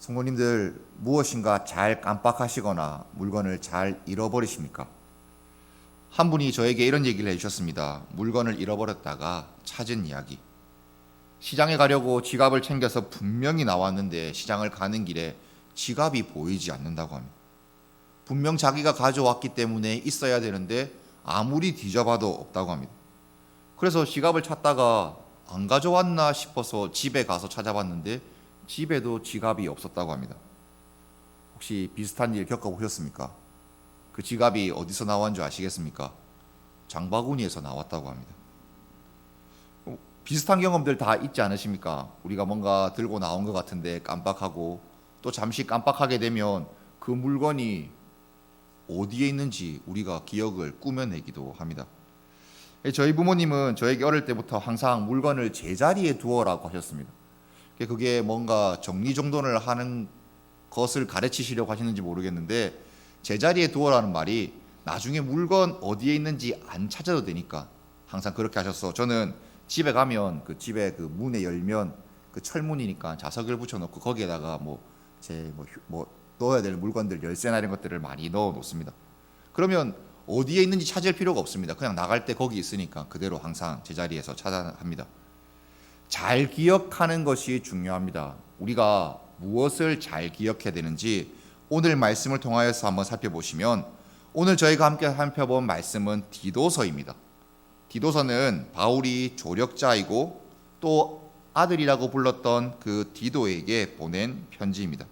성도님들 무엇인가 잘 깜빡하시거나 물건을 잘 잃어버리십니까? 한 분이 저에게 이런 얘기를 해주셨습니다. 물건을 잃어버렸다가 찾은 이야기. 시장에 가려고 지갑을 챙겨서 분명히 나왔는데 시장을 가는 길에 지갑이 보이지 않는다고 합니다. 분명 자기가 가져왔기 때문에 있어야 되는데 아무리 뒤져봐도 없다고 합니다. 그래서 지갑을 찾다가 안 가져왔나 싶어서 집에 가서 찾아봤는데 집에도 지갑이 없었다고 합니다. 혹시 비슷한 일 겪어보셨습니까? 그 지갑이 어디서 나온 줄 아시겠습니까? 장바구니에서 나왔다고 합니다. 비슷한 경험들 다 있지 않으십니까? 우리가 뭔가 들고 나온 것 같은데 깜빡하고 또 잠시 깜빡하게 되면 그 물건이 어디에 있는지 우리가 기억을 꾸며내기도 합니다. 저희 부모님은 저에게 어릴 때부터 항상 물건을 제자리에 두어라고 하셨습니다. 그게 뭔가 정리정돈을 하는 것을 가르치시려고 하시는지 모르겠는데 제자리에 두어라는 말이 나중에 물건 어디에 있는지 안 찾아도 되니까 항상 그렇게 하셨어. 저는 집에 가면 그 집에 그 문에 열면 그 철문이니까 자석을 붙여놓고 거기에다가 뭐 넣어야 될 물건들 열쇠나 이런 것들을 많이 넣어 놓습니다. 그러면 어디에 있는지 찾을 필요가 없습니다. 그냥 나갈 때 거기 있으니까 그대로 항상 제자리에서 찾아합니다. 잘 기억하는 것이 중요합니다. 우리가 무엇을 잘 기억해야 되는지 오늘 말씀을 통하여서 한번 살펴보시면 오늘 저희가 함께 살펴본 말씀은 디도서입니다. 디도서는 바울이 조력자이고 또 아들이라고 불렀던 그 디도에게 보낸 편지입니다.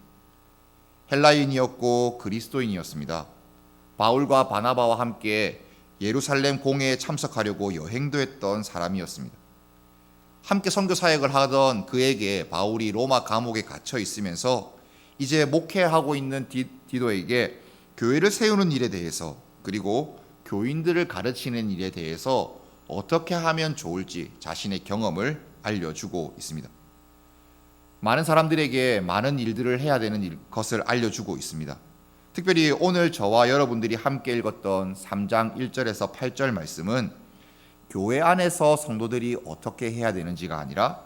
헬라인이었고 그리스도인이었습니다. 바울과 바나바와 함께 예루살렘 공회에 참석하려고 여행도 했던 사람이었습니다. 함께 선교 사역을 하던 그에게 바울이 로마 감옥에 갇혀 있으면서 이제 목회하고 있는 디도에게 교회를 세우는 일에 대해서 그리고 교인들을 가르치는 일에 대해서 어떻게 하면 좋을지 자신의 경험을 알려주고 있습니다. 많은 사람들에게 많은 일들을 해야 되는 것을 알려주고 있습니다. 특별히 오늘 저와 여러분들이 함께 읽었던 3장 1절에서 8절 말씀은 교회 안에서 성도들이 어떻게 해야 되는지가 아니라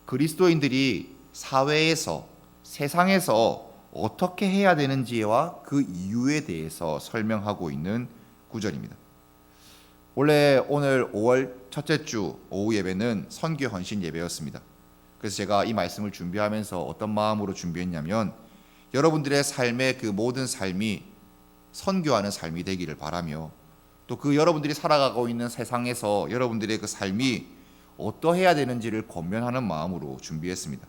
그리스도인들이 사회에서 세상에서 어떻게 해야 되는지와 그 이유에 대해서 설명하고 있는 구절입니다. 원래 오늘 5월 첫째 주 오후 예배는 선교 헌신 예배였습니다. 그래서 제가 이 말씀을 준비하면서 어떤 마음으로 준비했냐면 여러분들의 삶의 그 모든 삶이 선교하는 삶이 되기를 바라며 또 그 여러분들이 살아가고 있는 세상에서 여러분들의 그 삶이 어떠해야 되는지를 권면하는 마음으로 준비했습니다.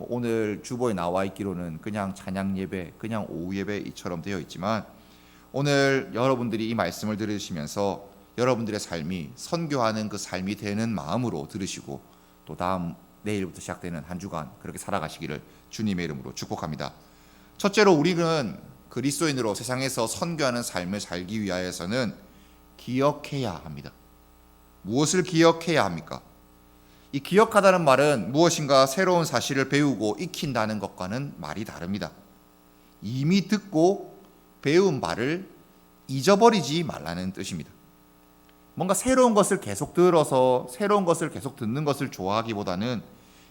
오늘 주보에 나와 있기로는 그냥 찬양 예배, 그냥 오후 예배처럼 되어 있지만 오늘 여러분들이 이 말씀을 들으시면서 여러분들의 삶이 선교하는 그 삶이 되는 마음으로 들으시고 또 다음 내일부터 시작되는 한 주간 그렇게 살아가시기를 주님의 이름으로 축복합니다. 첫째로 우리는 그리스도인으로 세상에서 선교하는 삶을 살기 위하여서는 기억해야 합니다. 무엇을 기억해야 합니까? 이 기억하다는 말은 무엇인가 새로운 사실을 배우고 익힌다는 것과는 말이 다릅니다. 이미 듣고 배운 바를 잊어버리지 말라는 뜻입니다. 뭔가 새로운 것을 계속 들어서 새로운 것을 계속 듣는 것을 좋아하기보다는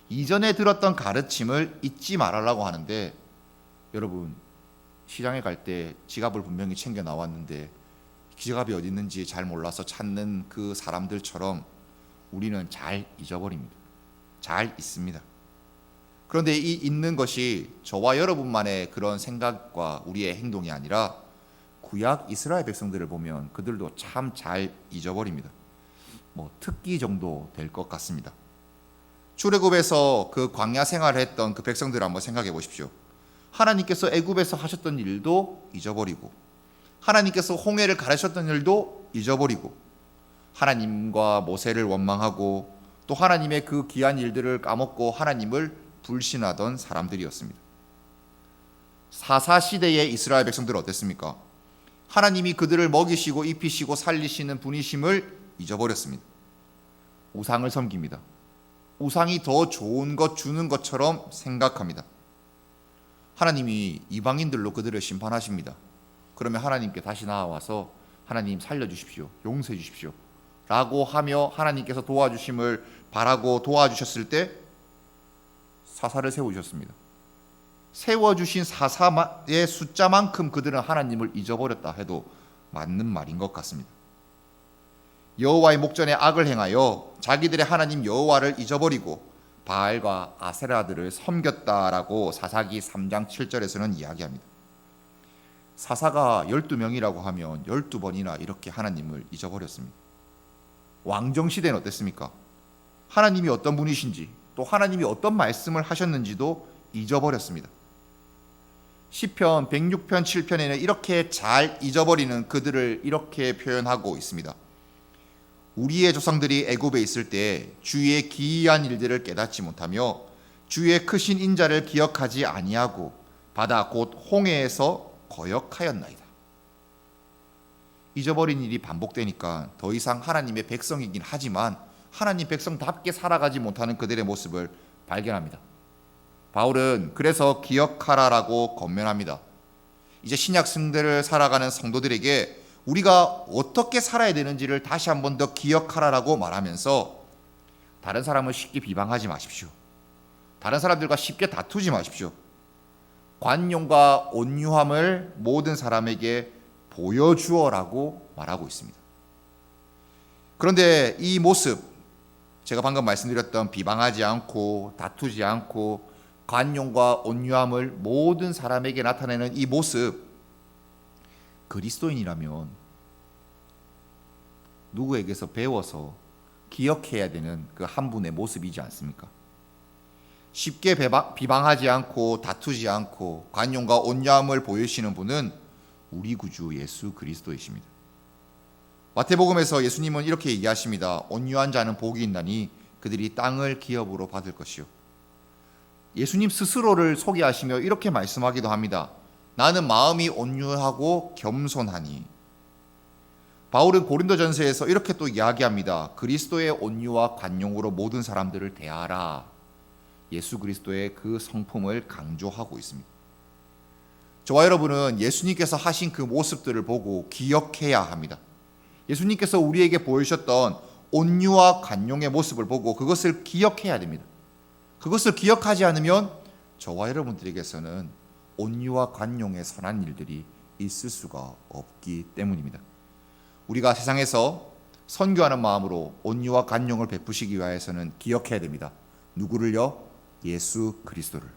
이전에 들었던 가르침을 잊지 말으라고 하는데 여러분 시장에 갈 때 지갑을 분명히 챙겨 나왔는데 지갑이 어디 있는지 잘 몰라서 찾는 그 사람들처럼 우리는 잘 잊어버립니다. 잘 잊습니다. 그런데 이 잊는 것이 저와 여러분만의 그런 생각과 우리의 행동이 아니라 구약 이스라엘 백성들을 보면 그들도 참 잘 잊어버립니다. 특기 정도 될 것 같습니다. 출애굽에서 그 광야 생활을 했던 그 백성들을 한번 생각해 보십시오. 하나님께서 애굽에서 하셨던 일도 잊어버리고 하나님께서 홍해를 가르쳤던 일도 잊어버리고 하나님과 모세를 원망하고 또 하나님의 그 귀한 일들을 까먹고 하나님을 불신하던 사람들이었습니다. 사사 시대의 이스라엘 백성들은 어땠습니까? 하나님이 그들을 먹이시고 입히시고 살리시는 분이심을 잊어버렸습니다. 우상을 섬깁니다. 우상이 더 좋은 것 주는 것처럼 생각합니다. 하나님이 이방인들로 그들을 심판하십니다. 그러면 하나님께 다시 나와서 하나님 살려주십시오, 용서해 주십시오 라고 하며 하나님께서 도와주심을 바라고 도와주셨을 때 사사를 세우셨습니다. 세워주신 사사의 숫자만큼 그들은 하나님을 잊어버렸다 해도 맞는 말인 것 같습니다. 여호와의 목전에 악을 행하여 자기들의 하나님 여호와를 잊어버리고 바알과 아세라들을 섬겼다라고 사사기 3장 7절에서는 이야기합니다. 사사가 12명이라고 하면 12번이나 이렇게 하나님을 잊어버렸습니다. 왕정시대는 어땠습니까? 하나님이 어떤 분이신지 또 하나님이 어떤 말씀을 하셨는지도 잊어버렸습니다. 시편 106편 7편에는 이렇게 잘 잊어버리는 그들을 이렇게 표현하고 있습니다. 우리의 조상들이 애굽에 있을 때 주의 기이한 일들을 깨닫지 못하며 주의 크신 인자를 기억하지 아니하고 바다 곧 홍해에서 거역하였나이다. 잊어버린 일이 반복되니까 더 이상 하나님의 백성이긴 하지만 하나님 백성답게 살아가지 못하는 그들의 모습을 발견합니다. 바울은 그래서 기억하라라고 권면합니다. 이제 신약 성대를 살아가는 성도들에게 우리가 어떻게 살아야 되는지를 다시 한 번 더 기억하라라고 말하면서 다른 사람을 쉽게 비방하지 마십시오. 다른 사람들과 쉽게 다투지 마십시오. 관용과 온유함을 모든 사람에게 보여주어라고 말하고 있습니다. 그런데 이 모습, 제가 방금 말씀드렸던 비방하지 않고 다투지 않고 관용과 온유함을 모든 사람에게 나타내는 이 모습, 그리스도인이라면 누구에게서 배워서 기억해야 되는 그 한 분의 모습이지 않습니까? 쉽게 비방하지 않고 다투지 않고 관용과 온유함을 보이시는 분은 우리 구주 예수 그리스도이십니다. 마태복음에서 예수님은 이렇게 얘기하십니다. 온유한 자는 복이 있나니 그들이 땅을 기업으로 받을 것이요. 예수님 스스로를 소개하시며 이렇게 말씀하기도 합니다. 나는 마음이 온유하고 겸손하니. 바울은 고린도전서에서 이렇게 또 이야기합니다. 그리스도의 온유와 관용으로 모든 사람들을 대하라. 예수 그리스도의 그 성품을 강조하고 있습니다. 저와 여러분은 예수님께서 하신 그 모습들을 보고 기억해야 합니다. 예수님께서 우리에게 보여주셨던 온유와 관용의 모습을 보고 그것을 기억해야 됩니다. 그것을 기억하지 않으면 저와 여러분들에게서는 온유와 관용의 선한 일들이 있을 수가 없기 때문입니다. 우리가 세상에서 선교하는 마음으로 온유와 관용을 베푸시기 위해서는 기억해야 됩니다. 누구를요? 예수 그리스도를.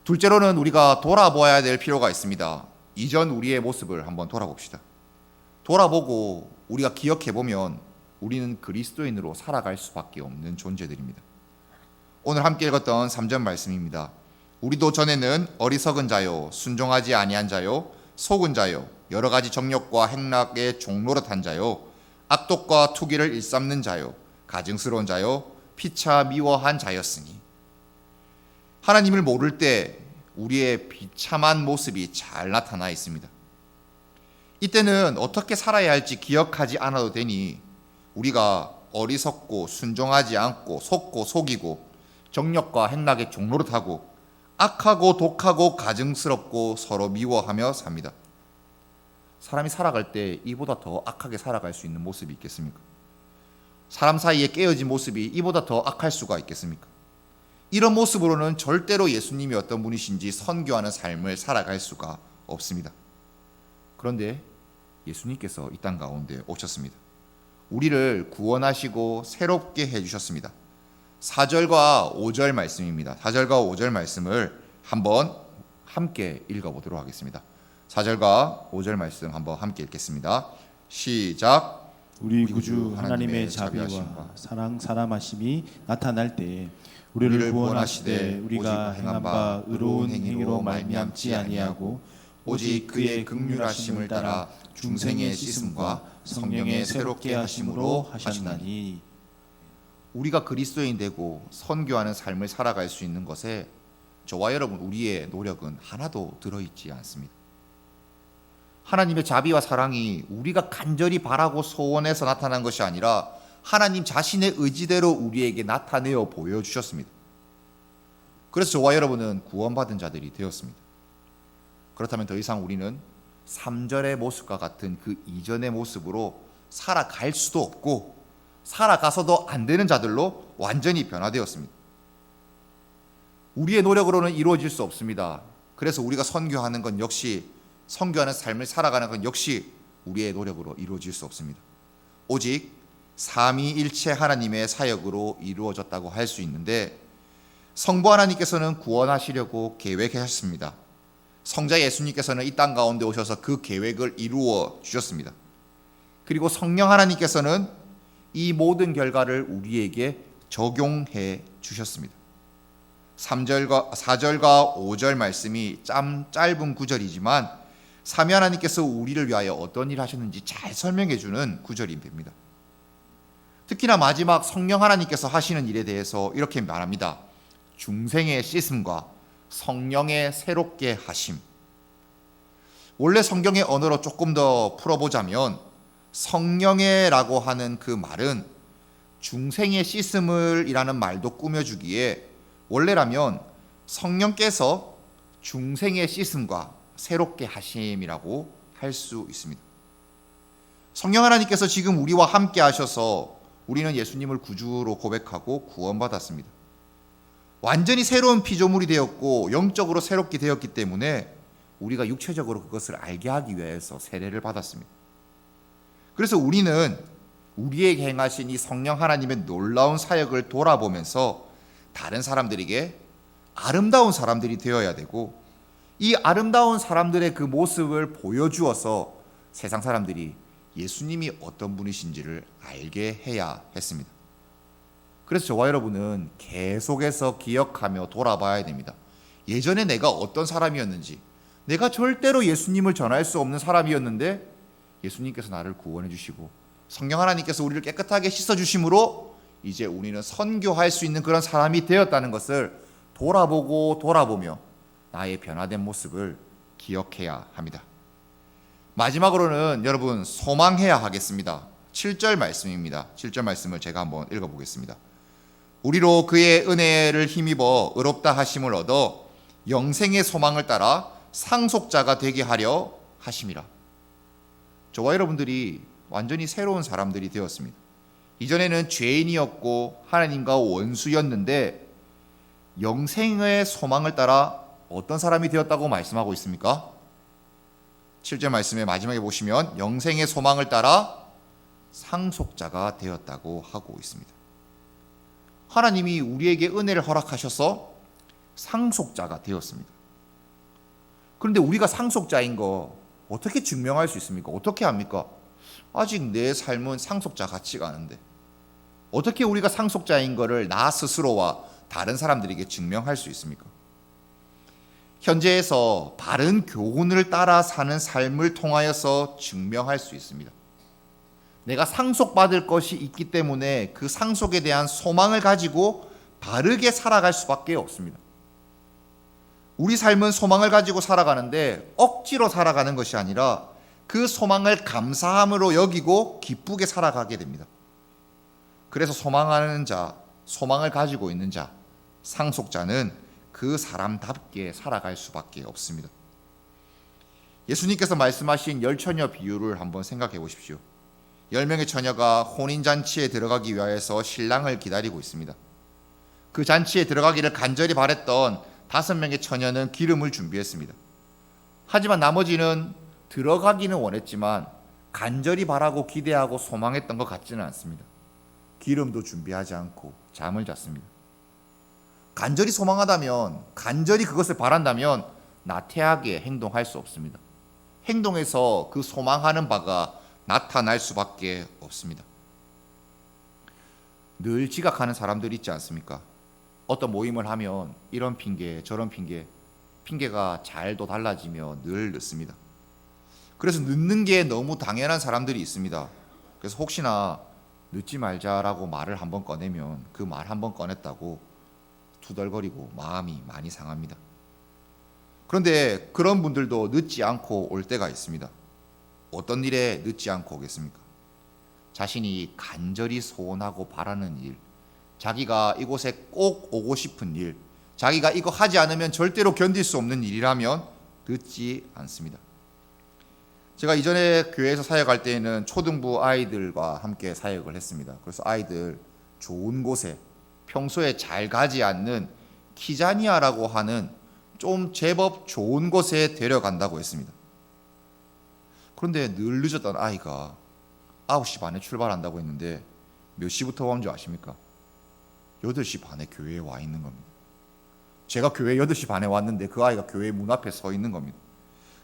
둘째로는 우리가 돌아보아야 될 필요가 있습니다. 이전 우리의 모습을 한번 돌아봅시다. 돌아보고 우리가 기억해보면 우리는 그리스도인으로 살아갈 수밖에 없는 존재들입니다. 오늘 함께 읽었던 3절 말씀입니다. 우리도 전에는 어리석은 자요, 순종하지 아니한 자요, 속은 자요, 여러 가지 정욕과 행락에 종노릇한 자요, 악독과 투기를 일삼는 자요, 가증스러운 자요, 피차 미워한 자였으니. 하나님을 모를 때 우리의 비참한 모습이 잘 나타나 있습니다. 이때는 어떻게 살아야 할지 기억하지 않아도 되니 우리가 어리석고 순종하지 않고 속고 속이고 정욕과 행락에 종노릇하고 악하고 독하고 가증스럽고 서로 미워하며 삽니다. 사람이 살아갈 때 이보다 더 악하게 살아갈 수 있는 모습이 있겠습니까? 사람 사이에 깨어진 모습이 이보다 더 악할 수가 있겠습니까? 이런 모습으로는 절대로 예수님이 어떤 분이신지 선교하는 삶을 살아갈 수가 없습니다. 그런데 예수님께서 이 땅 가운데 오셨습니다. 우리를 구원하시고 새롭게 해주셨습니다. 4절과 5절 말씀입니다. 4절과 5절 말씀을 한번 함께 읽어보도록 하겠습니다. 4절과 5절 말씀 한번 함께 읽겠습니다. 시작. 우리 구주 하나님의 자비와 사랑하심이 나타날 때 우리를 구원하시되 우리가 행한 바 의로운 행위로 말미암지 아니하고 오직 그의 긍휼하심을 따라 중생의 씻음과 성령의 새롭게 하심으로 하셨나니. 우리가 그리스도인 되고 선교하는 삶을 살아갈 수 있는 것에 저와 여러분 우리의 노력은 하나도 들어있지 않습니다. 하나님의 자비와 사랑이 우리가 간절히 바라고 소원해서 나타난 것이 아니라 하나님 자신의 의지대로 우리에게 나타내어 보여주셨습니다. 그래서 저와 여러분은 구원받은 자들이 되었습니다. 그렇다면 더 이상 우리는 3절의 모습과 같은 그 이전의 모습으로 살아갈 수도 없고 살아가서도 안 되는 자들로 완전히 변화되었습니다. 우리의 노력으로는 이루어질 수 없습니다. 그래서 우리가 선교하는 건 역시, 선교하는 삶을 살아가는 건 역시 우리의 노력으로 이루어질 수 없습니다. 오직 삼위일체 하나님의 사역으로 이루어졌다고 할 수 있는데, 성부 하나님께서는 구원하시려고 계획하셨습니다. 성자 예수님께서는 이 땅 가운데 오셔서 그 계획을 이루어 주셨습니다. 그리고 성령 하나님께서는 이 모든 결과를 우리에게 적용해 주셨습니다. 4절과 5절 말씀이 짧은 구절이지만 삼위 하나님께서 우리를 위하여 어떤 일을 하셨는지 잘 설명해 주는 구절입니다. 특히나 마지막 성령 하나님께서 하시는 일에 대해서 이렇게 말합니다. 중생의 씻음과 성령의 새롭게 하심. 원래 성경의 언어로 조금 더 풀어보자면, 성령의라고 하는 그 말은 중생의 씻음을 이라는 말도 꾸며주기에, 원래라면 성령께서 중생의 씻음과 새롭게 하심이라고 할 수 있습니다. 성령 하나님께서 지금 우리와 함께 하셔서 우리는 예수님을 구주로 고백하고 구원받았습니다. 완전히 새로운 피조물이 되었고 영적으로 새롭게 되었기 때문에 우리가 육체적으로 그것을 알게 하기 위해서 세례를 받았습니다. 그래서 우리는 우리에게 행하신 이 성령 하나님의 놀라운 사역을 돌아보면서 다른 사람들에게 아름다운 사람들이 되어야 되고, 이 아름다운 사람들의 그 모습을 보여주어서 세상 사람들이 예수님이 어떤 분이신지를 알게 해야 했습니다. 그래서 저와 여러분은 계속해서 기억하며 돌아봐야 됩니다. 예전에 내가 어떤 사람이었는지, 내가 절대로 예수님을 전할 수 없는 사람이었는데 예수님께서 나를 구원해 주시고 성령 하나님께서 우리를 깨끗하게 씻어주심으로 이제 우리는 선교할 수 있는 그런 사람이 되었다는 것을 돌아보며 나의 변화된 모습을 기억해야 합니다. 마지막으로는 여러분 소망해야 하겠습니다. 7절 말씀입니다. 7절 말씀을 제가 한번 읽어보겠습니다. 우리로 그의 은혜를 힘입어 의롭다 하심을 얻어 영생의 소망을 따라 상속자가 되게 하려 하심이라. 저와 여러분들이 완전히 새로운 사람들이 되었습니다. 이전에는 죄인이었고 하나님과 원수였는데 영생의 소망을 따라 어떤 사람이 되었다고 말씀하고 있습니까? 7절 말씀의 마지막에 보시면 영생의 소망을 따라 상속자가 되었다고 하고 있습니다. 하나님이 우리에게 은혜를 허락하셔서 상속자가 되었습니다. 그런데 우리가 상속자인 거 어떻게 증명할 수 있습니까? 어떻게 합니까? 아직 내 삶은 상속자 같지가 않은데 어떻게 우리가 상속자인 거를 나 스스로와 다른 사람들에게 증명할 수 있습니까? 현재에서 바른 교훈을 따라 사는 삶을 통하여서 증명할 수 있습니다. 내가 상속받을 것이 있기 때문에 그 상속에 대한 소망을 가지고 바르게 살아갈 수밖에 없습니다. 우리 삶은 소망을 가지고 살아가는데 억지로 살아가는 것이 아니라 그 소망을 감사함으로 여기고 기쁘게 살아가게 됩니다. 그래서 소망하는 자, 소망을 가지고 있는 자, 상속자는 그 사람답게 살아갈 수밖에 없습니다. 예수님께서 말씀하신 열 처녀 비유를 한번 생각해 보십시오. 10명의 처녀가 혼인잔치에 들어가기 위하여서 신랑을 기다리고 있습니다. 그 잔치에 들어가기를 간절히 바랬던 5명의 처녀는 기름을 준비했습니다. 하지만 나머지는 들어가기는 원했지만 간절히 바라고 기대하고 소망했던 것 같지는 않습니다. 기름도 준비하지 않고 잠을 잤습니다. 간절히 소망하다면, 간절히 그것을 바란다면 나태하게 행동할 수 없습니다. 행동에서 그 소망하는 바가 나타날 수밖에 없습니다. 늘 지각하는 사람들이 있지 않습니까? 어떤 모임을 하면 이런 핑계 저런 핑계가 잘도 달라지며 늘 늦습니다. 그래서 늦는 게 너무 당연한 사람들이 있습니다. 그래서 혹시나 늦지 말자라고 말을 한번 꺼내면 그 말 한번 꺼냈다고 투덜거리고 마음이 많이 상합니다. 그런데 그런 분들도 늦지 않고 올 때가 있습니다. 어떤 일에 늦지 않고 오겠습니까? 자신이 간절히 소원하고 바라는 일, 자기가 이곳에 꼭 오고 싶은 일, 자기가 이거 하지 않으면 절대로 견딜 수 없는 일이라면 늦지 않습니다. 제가 이전에 교회에서 사역할 때에는 초등부 아이들과 함께 사역을 했습니다. 그래서 아이들 좋은 곳에 평소에 잘 가지 않는 키자니아라고 하는 좀 제법 좋은 곳에 데려간다고 했습니다. 그런데 늘 늦었던 아이가 9시 반에 출발한다고 했는데 몇 시부터 온 줄 아십니까? 8시 반에 교회에 와 있는 겁니다. 제가 교회 8시 반에 왔는데 그 아이가 교회 문 앞에 서 있는 겁니다.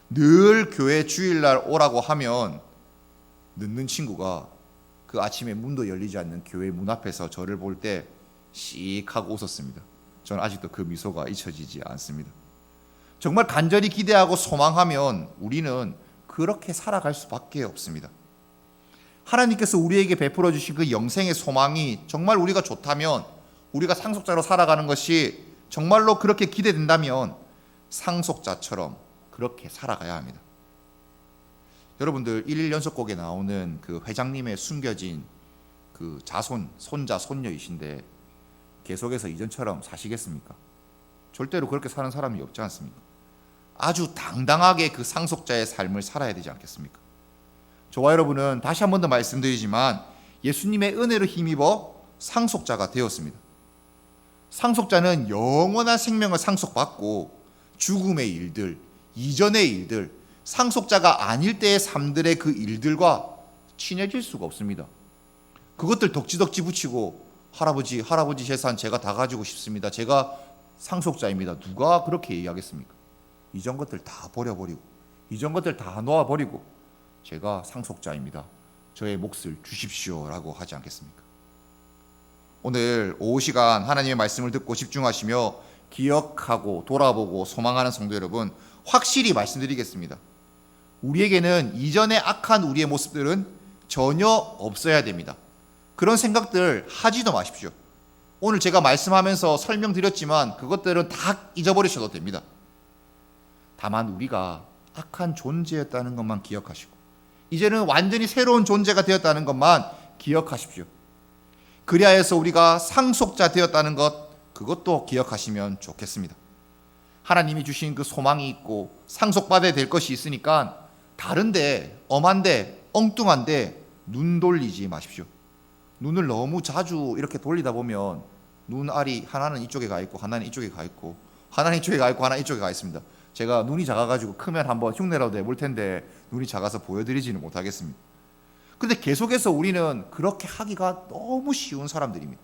늘 교회 주일날 오라고 하면 늦는 친구가 그 아침에 문도 열리지 않는 교회 문 앞에서 저를 볼 때 씩 하고 웃었습니다. 저는 아직도 그 미소가 잊혀지지 않습니다. 정말 간절히 기대하고 소망하면 우리는 그렇게 살아갈 수밖에 없습니다. 하나님께서 우리에게 베풀어 주신 그 영생의 소망이 정말 우리가 좋다면, 우리가 상속자로 살아가는 것이 정말로 그렇게 기대된다면 상속자처럼 그렇게 살아가야 합니다. 여러분들 1일 연속곡에 나오는 그 회장님의 숨겨진 그 자손, 손자, 손녀이신데 계속해서 이전처럼 사시겠습니까? 절대로 그렇게 사는 사람이 없지 않습니까? 아주 당당하게 그 상속자의 삶을 살아야 되지 않겠습니까? 저와 여러분은 다시 한 번 더 말씀드리지만 예수님의 은혜로 힘입어 상속자가 되었습니다. 상속자는 영원한 생명을 상속받고 죽음의 일들, 이전의 일들, 상속자가 아닐 때의 삶들의 그 일들과 친해질 수가 없습니다. 그것들 덕지덕지 붙이고 할아버지 재산 제가 다 가지고 싶습니다. 제가 상속자입니다. 누가 그렇게 얘기하겠습니까? 이전 것들 다 버려버리고 이전 것들 다 놓아버리고 제가 상속자입니다. 저의 몫을 주십시오라고 하지 않겠습니까? 오늘 오후 시간 하나님의 말씀을 듣고 집중하시며 기억하고 돌아보고 소망하는 성도 여러분, 확실히 말씀드리겠습니다. 우리에게는 이전의 악한 우리의 모습들은 전혀 없어야 됩니다. 그런 생각들 하지도 마십시오. 오늘 제가 말씀하면서 설명드렸지만 그것들은 다 잊어버리셔도 됩니다. 다만 우리가 악한 존재였다는 것만 기억하시고 이제는 완전히 새로운 존재가 되었다는 것만 기억하십시오. 그리하여서 우리가 상속자 되었다는 것, 그것도 기억하시면 좋겠습니다. 하나님이 주신 그 소망이 있고 상속받아야 될 것이 있으니까 다른데, 엄한데, 엉뚱한데 눈 돌리지 마십시오. 눈을 너무 자주 이렇게 돌리다 보면 눈알이 하나는 이쪽에 가 있고 하나는 이쪽에 가 있고 하나는 이쪽에 가 있고 하나는 이쪽에 가 있습니다. 제가 눈이 작아가지고 크면 한번 흉내라도 내볼 텐데 눈이 작아서 보여드리지는 못하겠습니다. 근데 계속해서 우리는 그렇게 하기가 너무 쉬운 사람들입니다.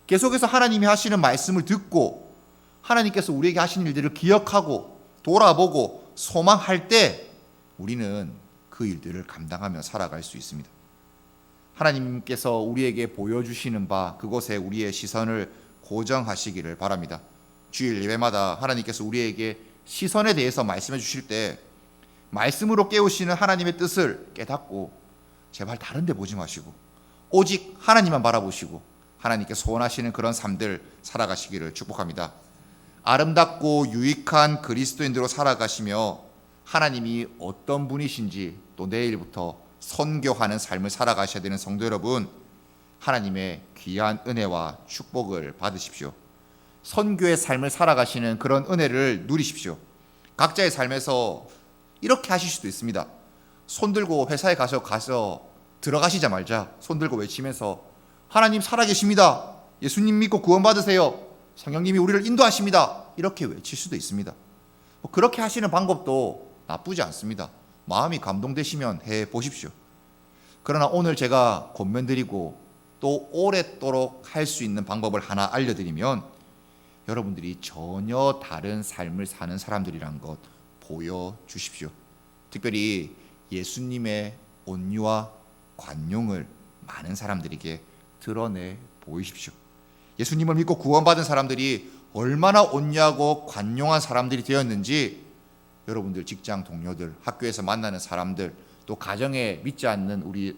계속해서 하나님이 하시는 말씀을 듣고 하나님께서 우리에게 하시는 일들을 기억하고 돌아보고 소망할 때 우리는 그 일들을 감당하며 살아갈 수 있습니다. 하나님께서 우리에게 보여주시는 바 그곳에 우리의 시선을 고정하시기를 바랍니다. 주일 예배마다 하나님께서 우리에게 시선에 대해서 말씀해 주실 때 말씀으로 깨우시는 하나님의 뜻을 깨닫고 제발 다른 데 보지 마시고 오직 하나님만 바라보시고 하나님께 소원하시는 그런 삶들 살아가시기를 축복합니다. 아름답고 유익한 그리스도인으로 살아가시며 하나님이 어떤 분이신지 또 내일부터 선교하는 삶을 살아가셔야 되는 성도 여러분, 하나님의 귀한 은혜와 축복을 받으십시오. 선교의 삶을 살아가시는 그런 은혜를 누리십시오. 각자의 삶에서 이렇게 하실 수도 있습니다. 손 들고 회사에 가서 들어가시자마자 손 들고 외치면서 하나님 살아계십니다. 예수님 믿고 구원받으세요. 성령님이 우리를 인도하십니다. 이렇게 외칠 수도 있습니다. 그렇게 하시는 방법도 나쁘지 않습니다. 마음이 감동되시면 해보십시오. 그러나 오늘 제가 권면드리고 또 오랫도록 할 수 있는 방법을 하나 알려드리면 여러분들이 전혀 다른 삶을 사는 사람들이란 것 보여주십시오. 특별히 예수님의 온유와 관용을 많은 사람들에게 드러내 보이십시오. 예수님을 믿고 구원받은 사람들이 얼마나 온유하고 관용한 사람들이 되었는지 여러분들 직장 동료들, 학교에서 만나는 사람들, 또 가정에 믿지 않는 우리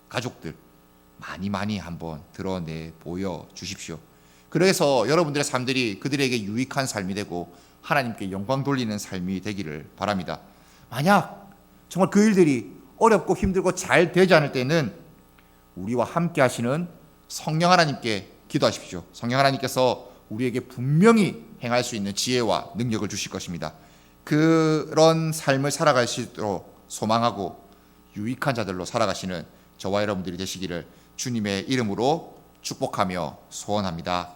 가족들 많이 한번 드러내 보여주십시오. 그래서 여러분들의 삶들이 그들에게 유익한 삶이 되고 하나님께 영광 돌리는 삶이 되기를 바랍니다. 만약 정말 그 일들이 어렵고 힘들고 잘 되지 않을 때는 우리와 함께 하시는 성령 하나님께 기도하십시오. 성령 하나님께서 우리에게 분명히 행할 수 있는 지혜와 능력을 주실 것입니다. 그런 삶을 살아갈 수 있도록 소망하고 유익한 자들로 살아가시는 저와 여러분들이 되시기를 주님의 이름으로 축복하며 소원합니다.